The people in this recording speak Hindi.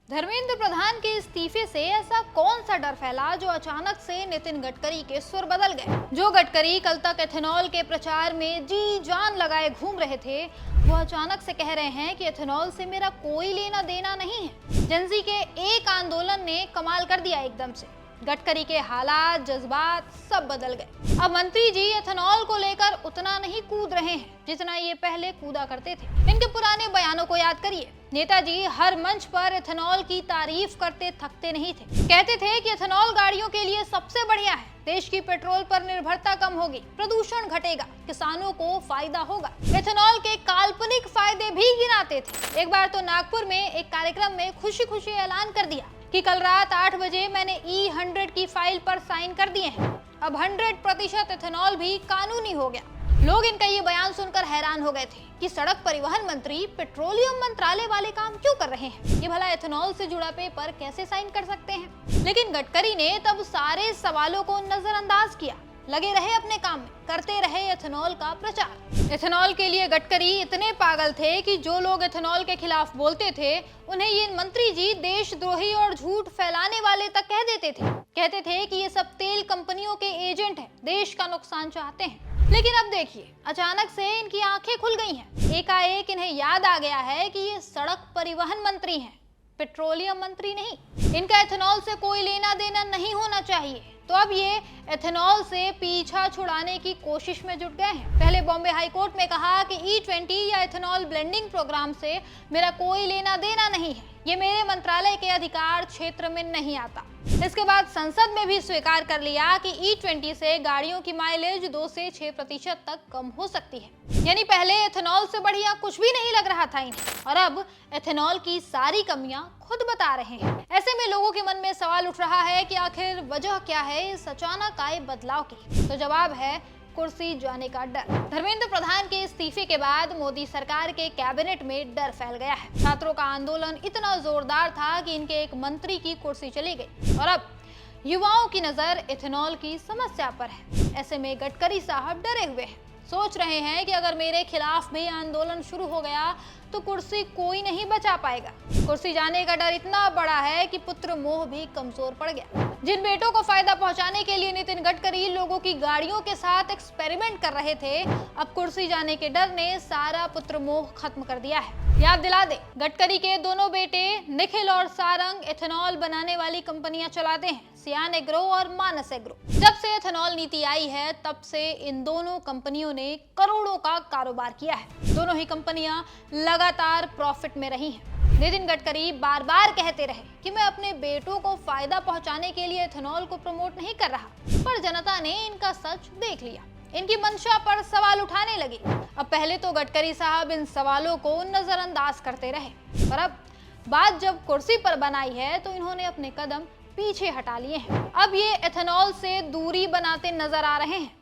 धर्मेंद्र प्रधान के इस्तीफे से ऐसा कौन सा डर फैला जो अचानक से नितिन गडकरी के सुर बदल गए। जो गडकरी कल तक एथेनॉल के प्रचार में जी जान लगाए घूम रहे थे, वो अचानक से कह रहे हैं कि एथेनॉल से मेरा कोई लेना देना नहीं है। जेंजी के एक आंदोलन ने कमाल कर दिया एकदम से। गडकरी के हालात, जज्बात सब बदल गए। अब मंत्री जी एथेनॉल को लेकर उतना नहीं कूद रहे हैं जितना ये पहले कूदा करते थे। इनके पुराने बयानों को याद करिए। नेताजी हर मंच पर एथेनॉल की तारीफ करते थकते नहीं थे। कहते थे कि एथेनॉल गाड़ियों के लिए सबसे बढ़िया है, देश की पेट्रोल पर निर्भरता कम होगी, प्रदूषण घटेगा, किसानों को फायदा होगा। एथेनॉल के काल्पनिक फायदे भी गिनाते थे। एक बार तो नागपुर में एक कार्यक्रम में खुशी खुशी ऐलान कर दिया कि कल रात 8 बजे मैंने E100 की फाइल पर साइन कर दिए हैं। अब 100% एथेनॉल भी कानूनी हो गया। लोग इनका ये बयान सुनकर हैरान हो गए थे कि सड़क परिवहन मंत्री पेट्रोलियम मंत्रालय वाले काम क्यों कर रहे हैं, ये भला एथेनॉल से जुड़ा पेपर कैसे साइन कर सकते हैं। लेकिन गडकरी ने तब सारे सवालों को नजरअंदाज किया, लगे रहे अपने काम में, करते रहे एथेनॉल का प्रचार। एथेनॉल के लिए गडकरी इतने पागल थे कि जो लोग एथेनॉल के खिलाफ बोलते थे उन्हें ये मंत्री जी देशद्रोही और झूठ फैलाने वाले तक कह देते थे। कहते थे कि ये सब तेल कंपनियों के एजेंट हैं, देश का नुकसान चाहते हैं। लेकिन अब देखिए, अचानक से इनकी आंखें खुल गई हैं। एकाएक इन्हें याद आ गया है कि ये सड़क परिवहन मंत्री हैं, पेट्रोलियम मंत्री नहीं। इनका एथेनॉल से कोई लेना देना नहीं होना चाहिए। तो अब ये एथेनॉल से पीछा छुड़ाने की कोशिश में जुट गए हैं। पहले बॉम्बे हाई कोर्ट में कहा कि E20 या एथेनॉल ब्लेंडिंग प्रोग्राम से मेरा कोई लेना देना नहीं है, ये मेरे मंत्रालय के अधिकार क्षेत्र में नहीं आता। इसके बाद संसद में भी स्वीकार कर लिया कि E20 से गाड़ियों की माइलेज 2 से 6% तक कम हो सकती है। यानी पहले एथेनॉल से बढ़िया कुछ भी नहीं लग रहा था इन्हें, और अब एथेनॉल की सारी कमियां खुद बता रहे हैं। ऐसे में लोगों के मन में सवाल उठ रहा है कि आखिर वजह क्या है इस अचानक आए बदलाव की। तो जवाब है कुर्सी जाने का डर। धर्मेंद्र प्रधान के इस्तीफे के बाद मोदी सरकार के कैबिनेट में डर फैल गया है। छात्रों का आंदोलन इतना जोरदार था कि इनके एक मंत्री की कुर्सी चली गई, और अब युवाओं की नजर एथेनॉल की समस्या पर है। ऐसे में गडकरी साहब डरे हुए हैं, सोच रहे हैं कि अगर मेरे खिलाफ भी आंदोलन शुरू हो गया तो कुर्सी कोई नहीं बचा पाएगा। कुर्सी जाने का डर इतना बड़ा है कि पुत्र मोह भी कमजोर पड़ गया। जिन बेटों को फायदा पहुंचाने के लिए नितिन गडकरी लोगों की गाड़ियों के साथ एक्सपेरिमेंट कर रहे थे, अब कुर्सी जाने के डर ने सारा पुत्र मोह खत्म कर दिया है। याद दिला दे, गडकरी के दोनों बेटे निखिल और सारंग एथेनॉल बनाने वाली कंपनियां चलाते हैं, सियान एग्रो और मानस एग्रो। जब से एथेनॉल नीति आई है तब से इन दोनों कंपनियों ने करोड़ों का कारोबार किया है। दोनों ही कंपनियां लगातार प्रॉफिट में रही हैं। नितिन गडकरी बार बार कहते रहे कि मैं अपने बेटों को फायदा पहुंचाने के लिए एथेनॉल को प्रमोट नहीं कर रहा, पर जनता ने इनका सच देख लिया, इनकी मंशा पर सवाल उठाने लगे। अब पहले तो गडकरी साहब इन सवालों को नजरअंदाज करते रहे, पर अब बात जब कुर्सी पर बनाई है तो इन्होंने अपने कदम पीछे हटा लिए हैं। अब ये एथेनॉल से दूरी बनाते नजर आ रहे हैं।